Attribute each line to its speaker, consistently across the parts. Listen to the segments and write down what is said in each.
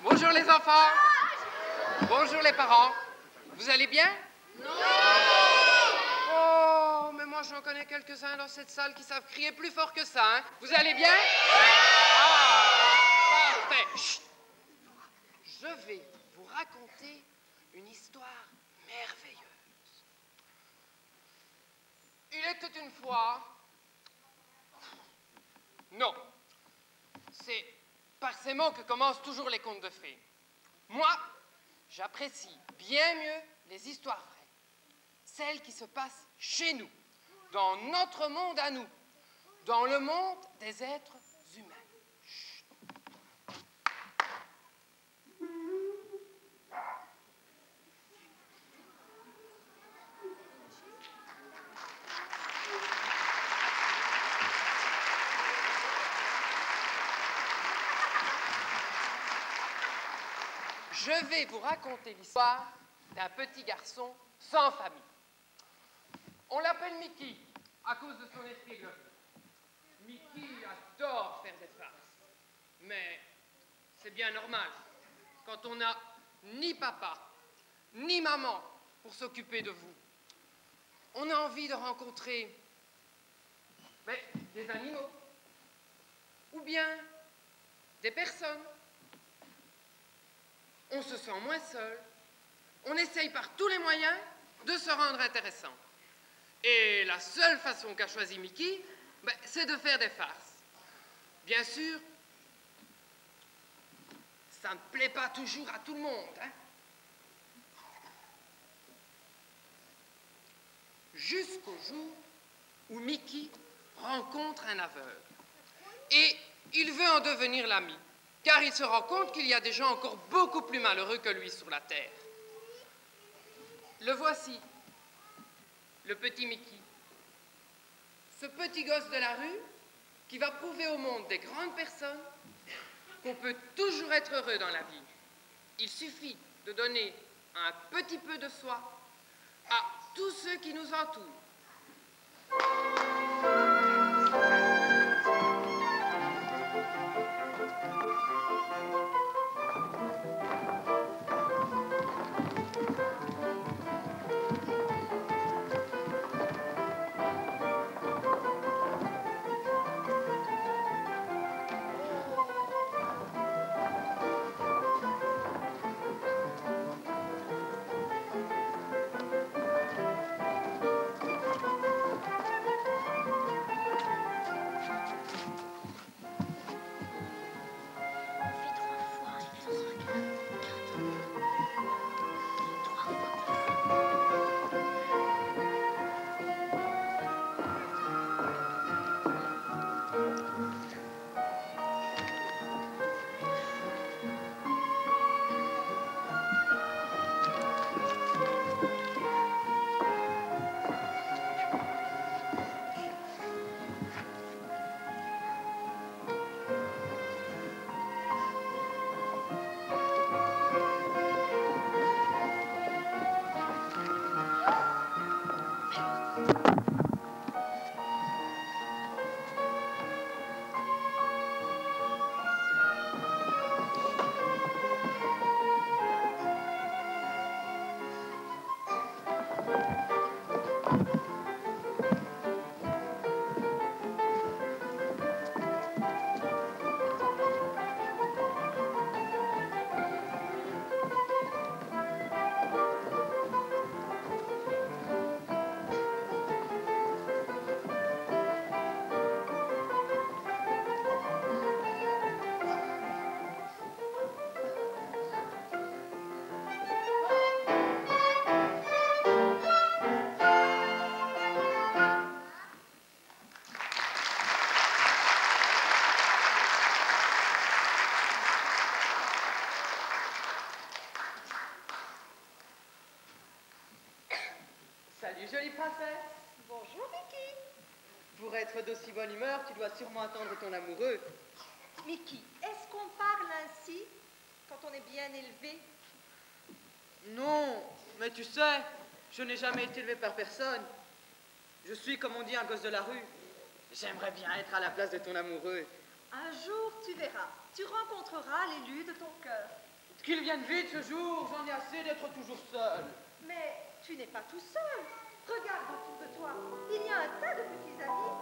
Speaker 1: Bonjour les enfants. Bonjour les parents. Vous allez bien? Non. Oh, mais moi j'en connais quelques-uns dans cette salle qui savent crier plus fort que ça. Hein. Vous allez bien? Ah, parfait. Chut. Je vais vous raconter une histoire merveilleuse. Il était une fois... Non. C'est par ces mots que commencent toujours les contes de fées. Moi, j'apprécie bien mieux les histoires vraies. Celles qui se passent chez nous, dans notre monde à nous, dans le monde des êtres humains. Chut. Je vais vous raconter l'histoire d'un petit garçon sans famille. On l'appelle Mickey à cause de son espièglerie. Mickey adore faire des farces. Mais c'est bien normal quand on n'a ni papa, ni maman pour s'occuper de vous. On a envie de rencontrer des animaux ou bien des personnes. On se sent moins seul. On essaye par tous les moyens de se rendre intéressant. Et la seule façon qu'a choisi Mickey, c'est de faire des farces. Bien sûr, ça ne plaît pas toujours à tout le monde, hein. Jusqu'au jour où Mickey rencontre un aveugle. Et il veut en devenir l'ami, car il se rend compte qu'il y a des gens encore beaucoup plus malheureux que lui sur la Terre. Le voici, le petit Mickey. Ce petit gosse de la rue qui va prouver au monde des grandes personnes qu'on peut toujours être heureux dans la vie. Il suffit de donner un petit peu de soi à tous ceux qui nous entourent. jolie princesse.
Speaker 2: Bonjour, Mickey.
Speaker 1: Pour être d'aussi bonne humeur, tu dois sûrement attendre ton amoureux.
Speaker 2: Mickey, est-ce qu'on parle ainsi quand on est bien élevé?
Speaker 1: Non, mais tu sais, je n'ai jamais été élevé par personne. Je suis, comme on dit, un gosse de la rue. J'aimerais bien être à la place de ton amoureux.
Speaker 2: Un jour, tu verras. Tu rencontreras l'élu de ton cœur.
Speaker 1: Qu'il vienne vite ce jour, j'en ai assez d'être toujours seul.
Speaker 2: Mais tu n'es pas tout seul. Regarde autour de toi. Il y a un tas de petits amis.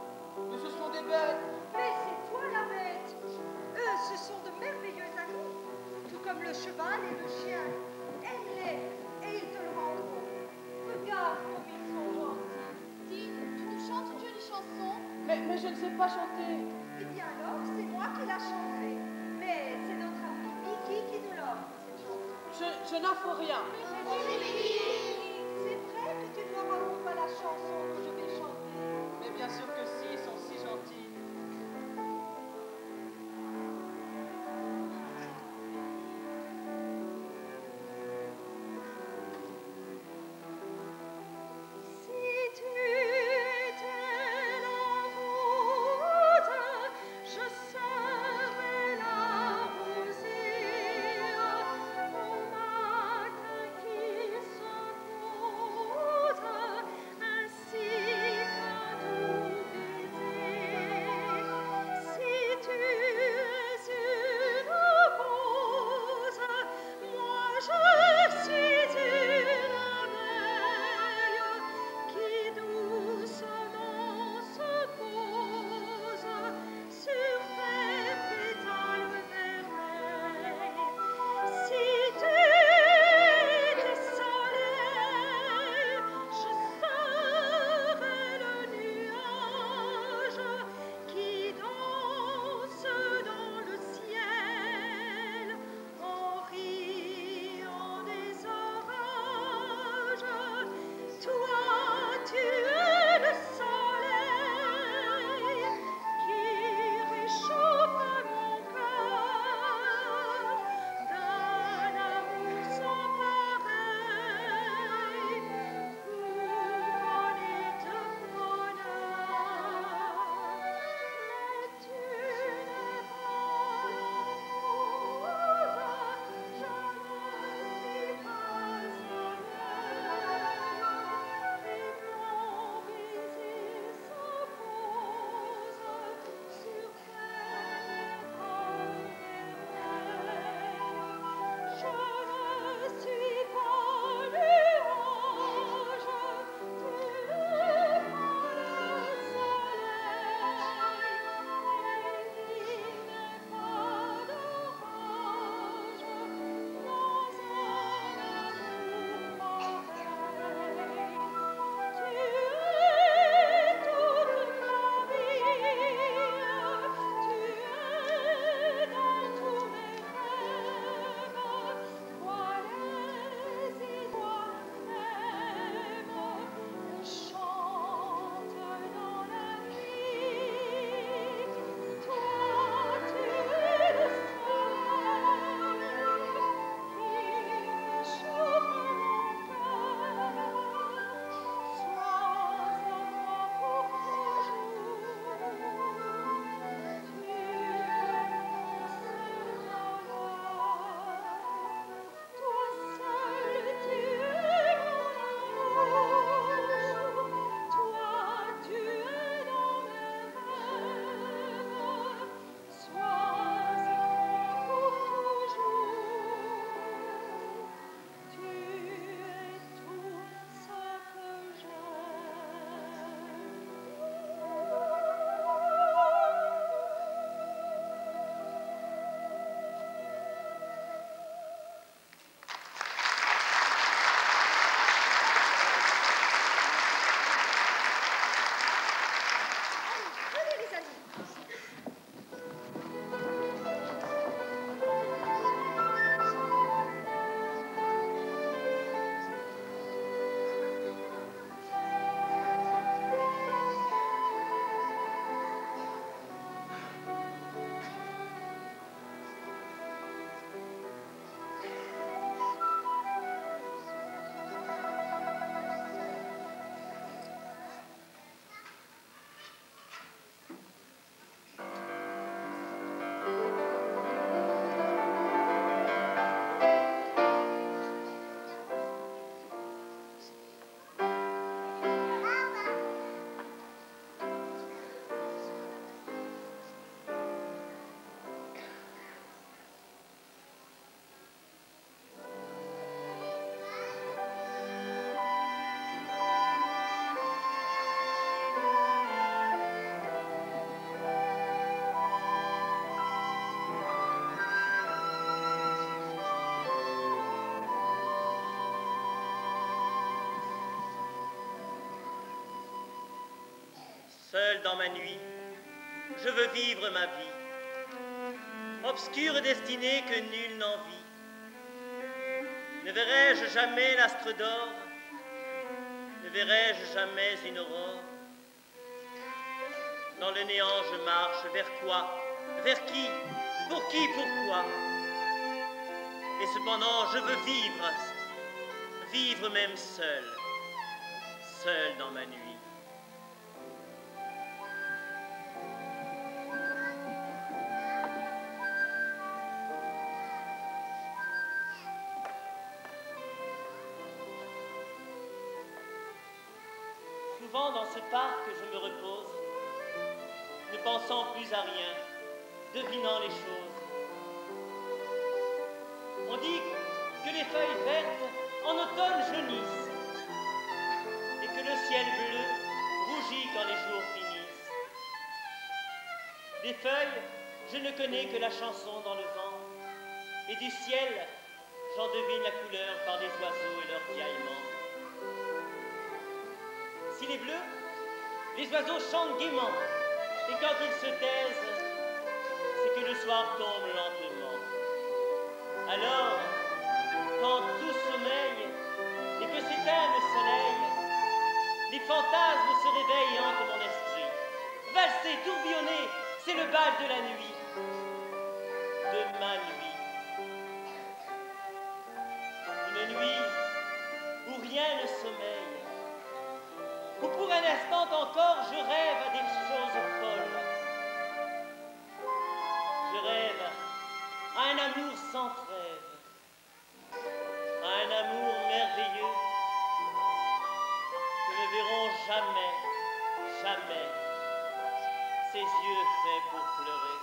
Speaker 1: Mais ce sont des bêtes.
Speaker 2: Mais c'est toi la bête. Eux, ce sont de merveilleux amis. Tout comme le cheval et le chien. Aime-les et ils te le rendront. Regarde comme ils sont gentils.
Speaker 3: Tine, tu nous chantes une jolie chanson?
Speaker 1: Mais je ne sais pas chanter.
Speaker 2: Eh bien alors, c'est moi qui la chanterai. Mais c'est notre ami Mickey qui nous l'offre, cette chanson.
Speaker 1: Je n'offre rien.
Speaker 2: C'est vrai que tu ne leur avoues pas la chanson que je vais chanter.
Speaker 1: Mais bien sûr que si, ils sont si gentils.
Speaker 2: Si tu étais la route, je serais la rosée au matin qui se pose, ainsi qu'un doux
Speaker 4: Seul dans ma nuit, je veux vivre ma vie, obscure destinée que nul n'envie. Ne verrai-je jamais l'astre d'or? Ne verrai-je jamais une aurore? Dans le néant je marche, vers quoi? Vers qui? Pourquoi? Et cependant je veux vivre, vivre même seul, seul dans ma nuit. Souvent dans ce parc je me repose, ne pensant plus à rien, devinant les choses. On dit que les feuilles vertes en automne jaunissent et que le ciel bleu rougit quand les jours finissent. Des feuilles, je ne connais que la chanson dans le vent, et du ciel, j'en devine la couleur par les oiseaux et leur piaillement. S'il est bleu, les oiseaux chantent gaiement, et quand ils se taisent, c'est que le soir tombe lentement. Alors, quand tout sommeille et que s'éteint le soleil, les fantasmes se réveillent et hantent mon esprit. Valser, tourbillonner, c'est le bal de la nuit, de ma nuit. Une nuit où rien ne sommeille, où pour un instant encore je rêve à des choses folles. Je rêve à un amour sans trêve, à un amour merveilleux que ne verront jamais, jamais ses yeux faits pour pleurer.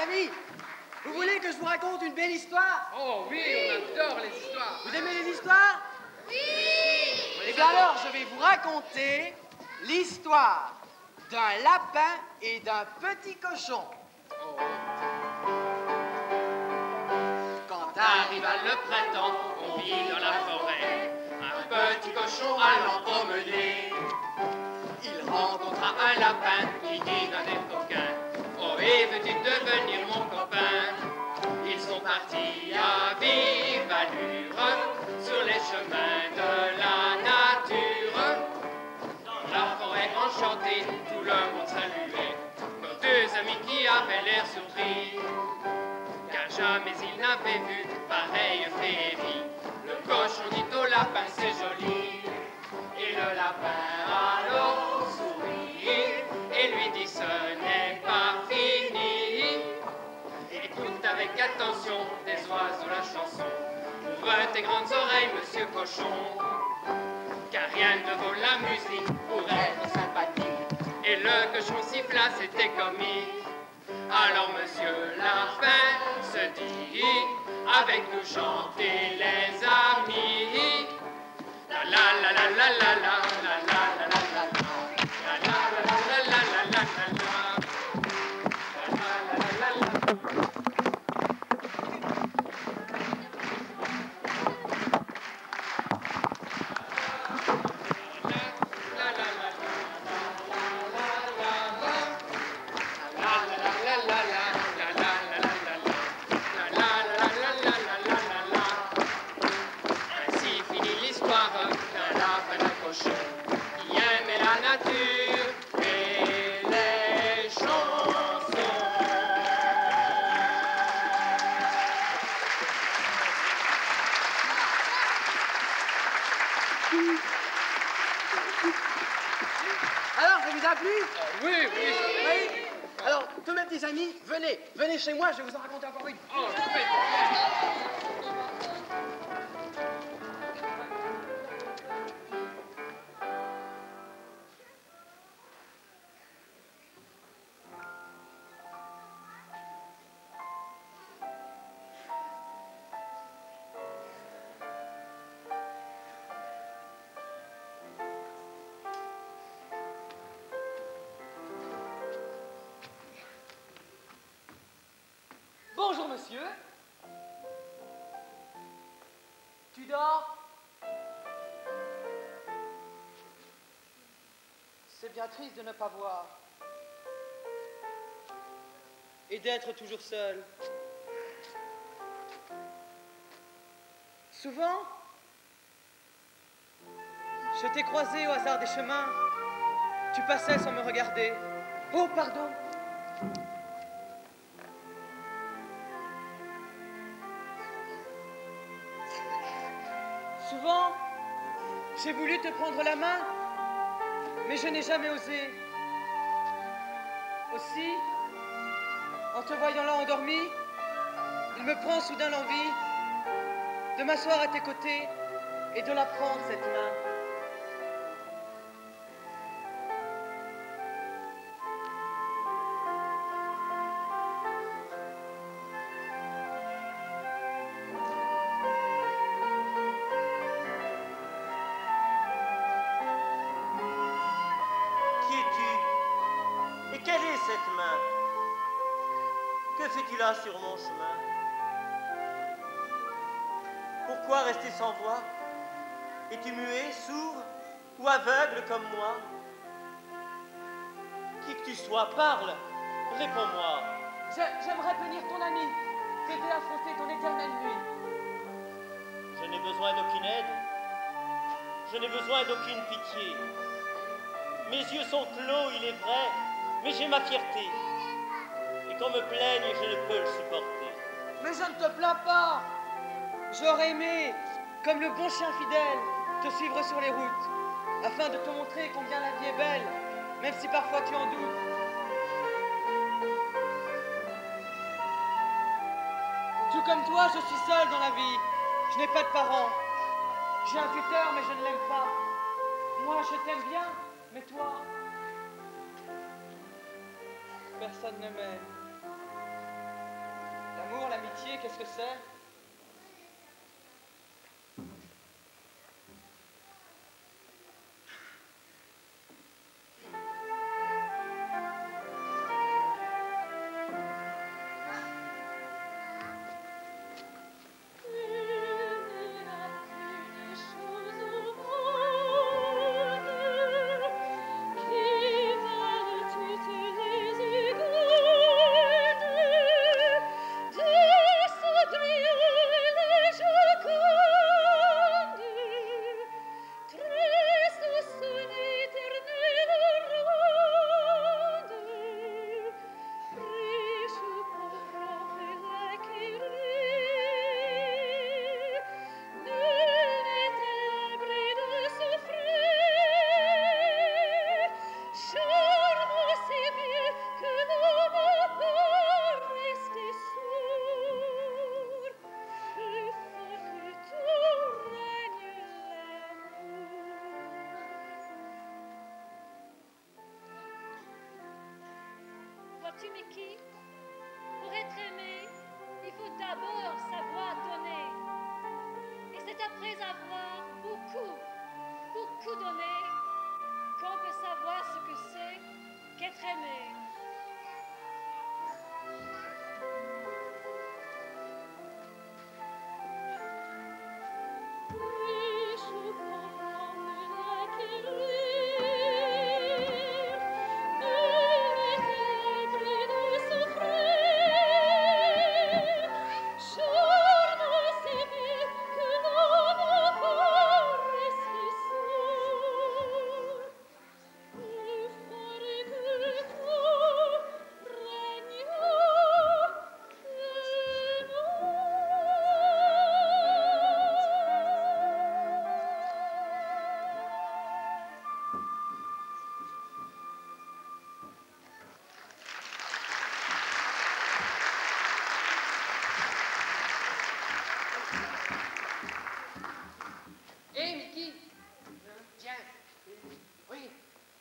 Speaker 5: amis, vous voulez que je vous raconte une belle histoire?
Speaker 1: Oh oui, on adore les histoires.
Speaker 5: Vous aimez les histoires?
Speaker 1: Oui.
Speaker 5: Eh bien alors, je vais vous raconter l'histoire d'un lapin et d'un petit cochon.
Speaker 1: Oh.
Speaker 5: Quand
Speaker 6: Arrive le printemps, on vit dans la forêt, un petit cochon allant promener. Il rencontra un lapin qui dit d'un air coquin, oh et veux-tu devenir mon copain? Ils sont partis à vive allure sur les chemins de la nature. Dans la forêt enchantée, tout le monde saluait nos deux amis qui avaient l'air surpris, car jamais ils n'avaient vu pareille féerie. Le cochon dit au lapin c'est joli, et le lapin alors sourit et lui dit ce n'est pas fini. Écoute avec attention des oiseaux la chanson, ouvre tes grandes oreilles monsieur cochon, car rien ne vaut la musique pour être sympathique. Et le cochon siffla, c'était comique. Alors monsieur lapin se dit, avec nous chanter les amis. La la la la la la la la la la la la la la la la la la la. Ainsi finit l'histoire d'un lapin et d'un cochon qui aimait la nature et les chansons.
Speaker 5: Alors, ça vous a plu?
Speaker 1: Oui, oui, ça
Speaker 5: Oui. Alors, tous mes petits amis, venez chez moi, je vais vous en raconter encore une.
Speaker 1: Oh, faites.
Speaker 5: Bonjour, monsieur. Tu dors? C'est bien triste de ne pas voir. Et d'être toujours seul. Souvent, je t'ai croisé au hasard des chemins. Tu passais sans me regarder. Oh, pardon. Souvent, j'ai voulu te prendre la main, mais je n'ai jamais osé. Aussi, en te voyant là endormi, il me prend soudain l'envie de m'asseoir à tes côtés et de la prendre, cette main.
Speaker 4: Qui es-tu? Et quelle est cette main? Que fais-tu là sur mon chemin? Pourquoi rester sans voix? Es-tu muet, sourd ou aveugle comme moi? Qui que tu sois, parle, réponds-moi.
Speaker 5: J'aimerais venir ton ami, t'aider à affronter ton éternelle nuit.
Speaker 4: Je n'ai besoin d'aucune aide, je n'ai besoin d'aucune pitié. Mes yeux sont clos, il est vrai, mais j'ai ma fierté. Et qu'on me plaigne, je ne peux le supporter.
Speaker 5: Mais je ne te plains pas. J'aurais aimé, comme le bon chien fidèle, te suivre sur les routes, afin de te montrer combien la vie est belle, même si parfois tu en doutes. Tout comme toi, je suis seul dans la vie. Je n'ai pas de parents. J'ai un tuteur, mais je ne l'aime pas. Moi, je t'aime bien, mais toi, personne ne m'aime. L'amour, l'amitié, qu'est-ce que c'est?
Speaker 7: Vois-tu, Mickey, pour être aimé, il faut d'abord savoir donner. Et c'est après avoir beaucoup donné qu'on peut savoir ce que c'est qu'être aimé.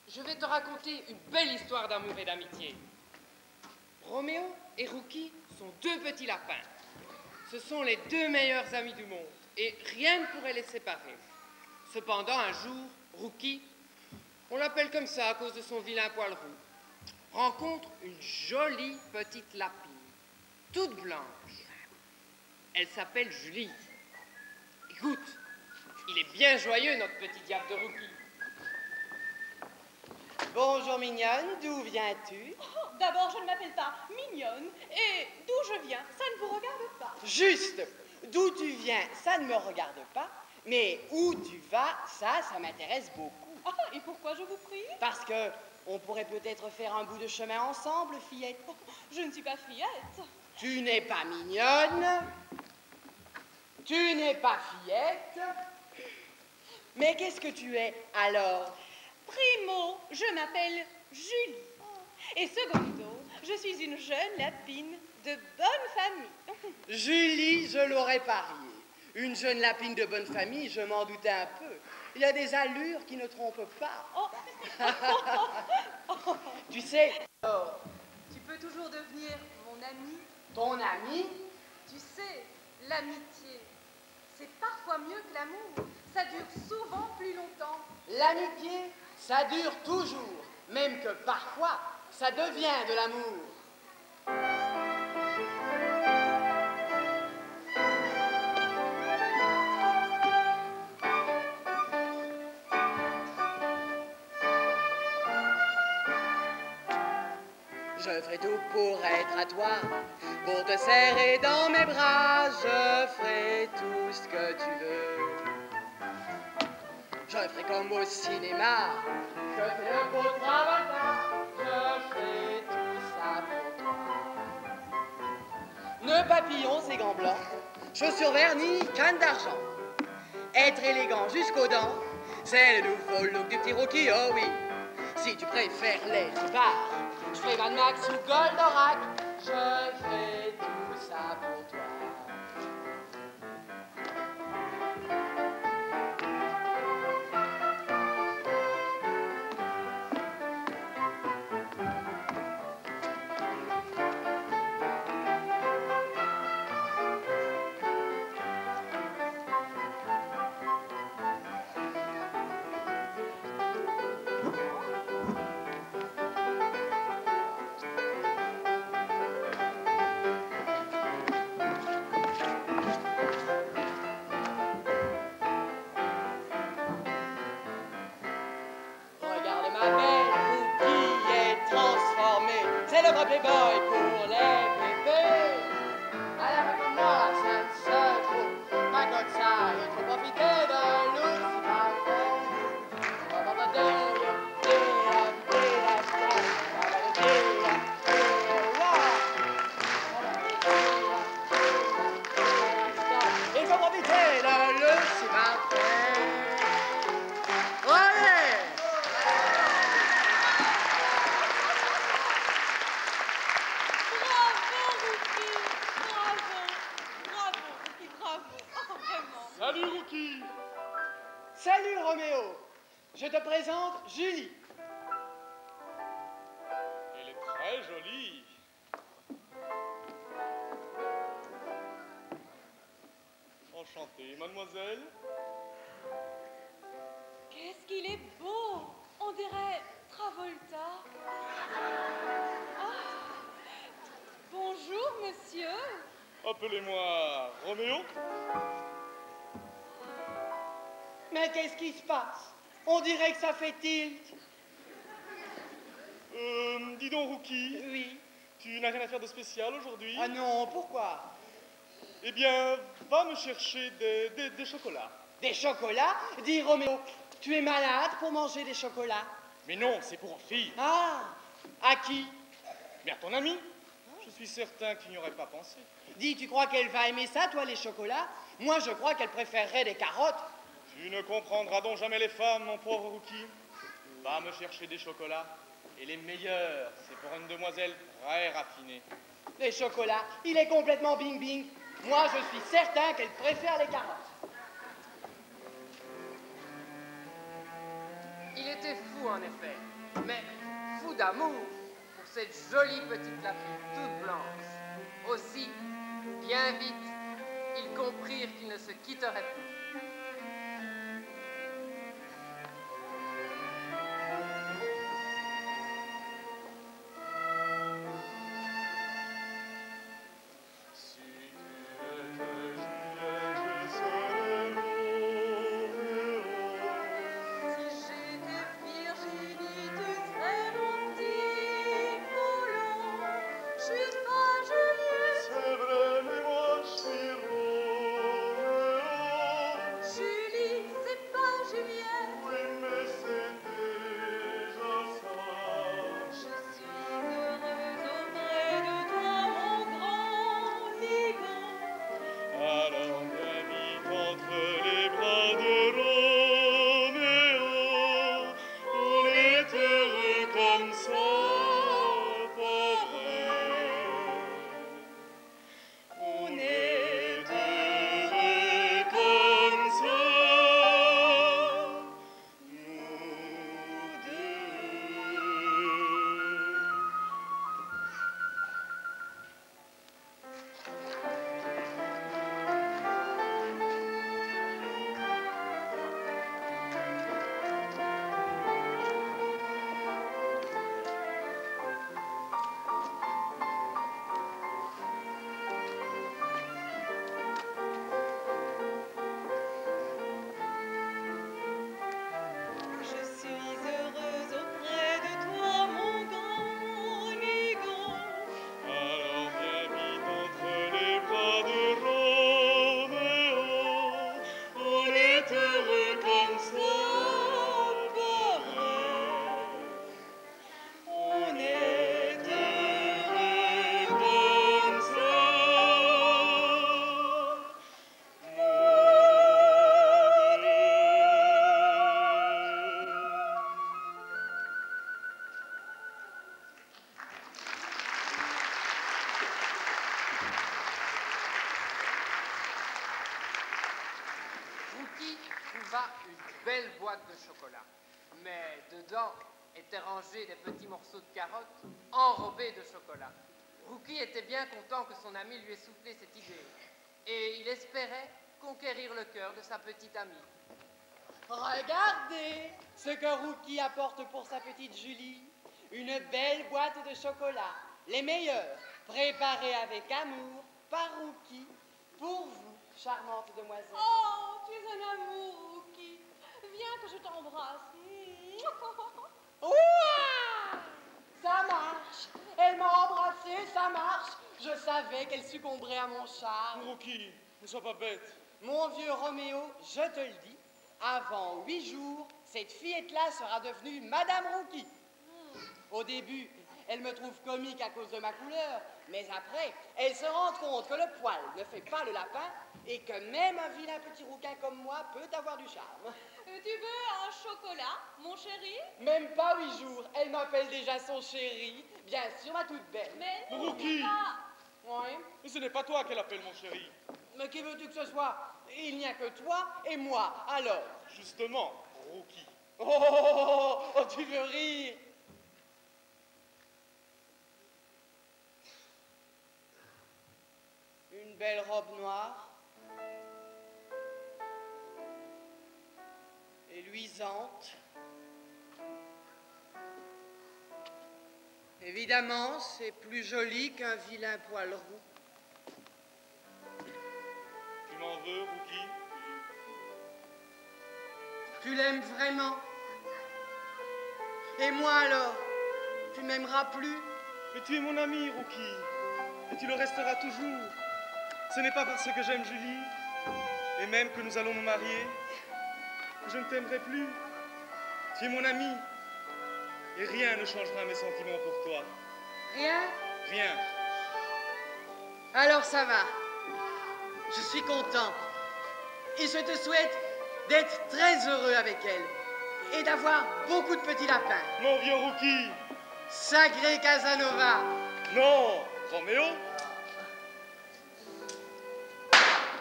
Speaker 1: Je vais te raconter une belle histoire d'amour et d'amitié. Roméo et Rookie sont deux petits lapins. Ce sont les deux meilleurs amis du monde et rien ne pourrait les séparer. Cependant, un jour, Rookie, on l'appelle comme ça à cause de son vilain poil roux, rencontre une jolie petite lapine, toute blanche. Elle s'appelle Julie. Écoute, il est bien joyeux, notre petit diable de Rookie.
Speaker 5: Bonjour mignonne, d'où viens-tu?
Speaker 8: Oh, d'abord, je ne m'appelle pas mignonne, et d'où je viens, ça ne vous regarde pas.
Speaker 5: Juste, d'où tu viens, ça ne me regarde pas, mais où tu vas, ça m'intéresse beaucoup.
Speaker 8: Ah, et pourquoi je vous prie?
Speaker 5: Parce que on pourrait peut-être faire un bout de chemin ensemble, fillette.
Speaker 8: Oh, je ne suis pas fillette.
Speaker 5: Tu n'es pas mignonne, tu n'es pas fillette, mais qu'est-ce que tu es alors?
Speaker 8: Primo, je m'appelle Julie. Et secondo, je suis une jeune lapine de bonne famille.
Speaker 5: Julie, je l'aurais parié. Une jeune lapine de bonne famille, je m'en doutais un peu. Il a des allures qui ne trompent pas.
Speaker 8: Oh.
Speaker 5: Tu sais,
Speaker 2: Tu peux toujours devenir mon ami.
Speaker 5: ton ami,
Speaker 2: Tu sais, l'amitié, c'est parfois mieux que l'amour. Ça dure souvent plus longtemps.
Speaker 5: l'amitié, ça dure toujours, même que parfois, ça devient de l'amour. Je ferai tout pour être à toi, pour te serrer dans mes bras. Je ferai tout ce que tu veux. Je ferai comme au cinéma, je fais le beau Travolta. Je fais tout ça pour toi. Nœuds papillons et gants blancs, chaussures vernies, canne d'argent. Être élégant jusqu'aux dents, c'est le nouveau look du petit Rookie, oh oui. Si tu préfères les bars, je ferai Mad Max ou Goldorak. Je ferai tout ça pour toi. moindre playboy pour les bébés. À la fin comme moi, ça ne se trouve pas comme ça. Il faut profiter de l'ours parfait. On va pas il faut profiter de l'ours parfait. Ouais!
Speaker 9: Salut, Rookie.
Speaker 5: Salut Roméo, je te présente Julie.
Speaker 9: Elle est très jolie. Enchanté, mademoiselle.
Speaker 8: Qu'est-ce qu'il est beau! On dirait Travolta. Ah, bonjour, monsieur.
Speaker 9: Appelez-moi Roméo.
Speaker 5: Mais qu'est-ce qui se passe? On dirait que ça fait tilt.
Speaker 9: Dis donc, Rookie.
Speaker 5: Oui.
Speaker 9: Tu n'as rien à faire de spécial aujourd'hui?
Speaker 5: Ah non, pourquoi?
Speaker 9: Eh bien, va me chercher des chocolats.
Speaker 5: Des chocolats? Dis Roméo, tu es malade pour manger des chocolats?
Speaker 9: Mais non, c'est pour filles.
Speaker 5: Ah, à qui?
Speaker 9: Mais à ton ami. Je suis certain que tu n'y aurais pas pensé.
Speaker 5: Dis, tu crois qu'elle va aimer ça, toi, les chocolats? Moi, je crois qu'elle préférerait des carottes.
Speaker 9: Tu ne comprendras donc jamais les femmes, mon pauvre Rookie. Va me chercher des chocolats. Et les meilleurs, c'est pour une demoiselle très raffinée.
Speaker 5: Les chocolats, il est complètement bing-bing. Moi, je suis certain qu'elle préfère les carottes.
Speaker 1: Il était fou, en effet, mais fou d'amour pour cette jolie petite lapine toute blanche. Aussi, bien vite, ils comprirent qu'ils ne se quitteraient plus. Une belle boîte de chocolat, mais dedans étaient rangés des petits morceaux de carottes enrobés de chocolat. Rookie était bien content que son ami lui ait soufflé cette idée, et il espérait conquérir le cœur de sa petite amie.
Speaker 5: Regardez ce que Rookie apporte pour sa petite Julie. Une belle boîte de chocolat, les meilleurs, préparés avec amour par Rookie, pour vous, charmante demoiselle.
Speaker 8: Oh, tu es un amour, Rookie. Viens que je t'embrasse.
Speaker 5: Ouah! Ça marche. Elle m'a embrassé. Je savais qu'elle succomberait à mon charme.
Speaker 9: Rookie, ne sois pas bête.
Speaker 5: Mon vieux Roméo, je te le dis, avant 8 jours, cette fillette-là sera devenue Madame Rookie. Au début, elle me trouve comique à cause de ma couleur, mais après, elle se rend compte que le poil ne fait pas le lapin et que même un vilain petit rouquin comme moi peut avoir du charme.
Speaker 8: Tu veux un chocolat, mon chéri?
Speaker 5: Même pas 8 jours, elle m'appelle déjà son chéri, bien sûr, ma toute belle.
Speaker 8: Mais
Speaker 9: Rookie,
Speaker 5: Oui,
Speaker 9: mais ce n'est pas toi qu'elle appelle mon chéri.
Speaker 5: mais qui veux-tu que ce soit? Il n'y a que toi et moi, alors.
Speaker 9: Justement, Rookie.
Speaker 5: Oh, tu veux rire? Une belle robe noire et luisante. Évidemment, c'est plus joli qu'un vilain poil roux.
Speaker 9: Tu m'en veux, Rookie?
Speaker 5: Tu l'aimes vraiment? Et moi alors? Tu m'aimeras plus?
Speaker 9: Mais tu es mon ami, Rookie. Et tu le resteras toujours. Ce n'est pas parce que j'aime Julie, et même que nous allons nous marier, que je ne t'aimerai plus. Tu es mon ami, et rien ne changera mes sentiments pour toi.
Speaker 5: Rien?
Speaker 9: Rien.
Speaker 5: Alors ça va. Je suis content. Et je te souhaite d'être très heureux avec elle et d'avoir beaucoup de petits lapins.
Speaker 9: Mon vieux Rookie.
Speaker 5: Sacré Casanova.
Speaker 9: Non, Roméo.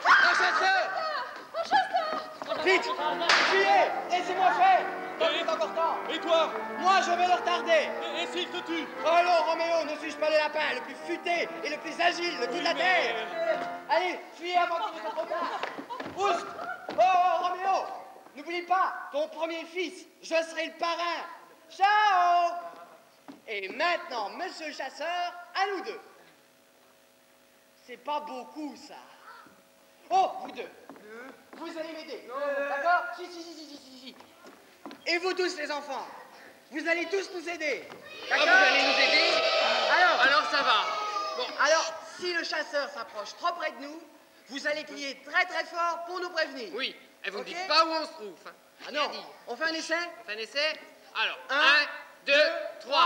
Speaker 5: Un chasseur! Vite! Fuyez! Laissez-moi faire! Tant qu'il est encore temps!
Speaker 9: Et toi?
Speaker 5: Moi, je vais le retarder!
Speaker 9: Et s'il te tue?
Speaker 5: Oh non, Roméo, ne suis-je pas le lapin le plus futé et le plus agile de toute la terre? Allez, fuyez avant qu'il ne soit trop tard! Oust! Oh, Roméo! N'oublie pas, ton premier fils, je serai le parrain! Ciao! Et maintenant, monsieur le chasseur, à nous deux! C'est pas beaucoup, ça! Oh, vous deux! Vous allez m'aider! D'accord? Si. Et vous tous, les enfants, vous allez tous nous aider.
Speaker 1: Ah, vous allez nous aider? Alors ça va. Bon,
Speaker 5: Alors, si le chasseur s'approche trop près de nous, vous allez crier très très fort pour nous prévenir.
Speaker 1: oui. Et vous ne
Speaker 5: Ok.
Speaker 1: dites pas où on se trouve. Hein.
Speaker 5: Ah non, on fait un essai?
Speaker 1: On fait un essai? Alors,
Speaker 5: Un,
Speaker 1: 1, 2, 3.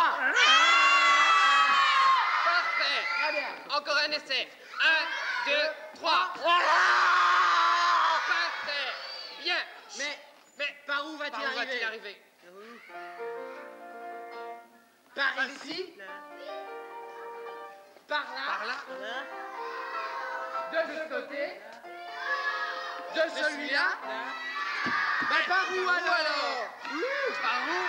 Speaker 1: Parfait.
Speaker 5: Très bien.
Speaker 1: Encore un essai. 1, 2, 3. Parfait. Bien.
Speaker 5: Mais par où va-t-il
Speaker 1: Par où va-t-il
Speaker 5: arriver?
Speaker 1: arriver?
Speaker 5: Par ici? Par là?
Speaker 1: Par là?
Speaker 5: De ce côté? De celui-là? Ben par où alors?
Speaker 1: Par où?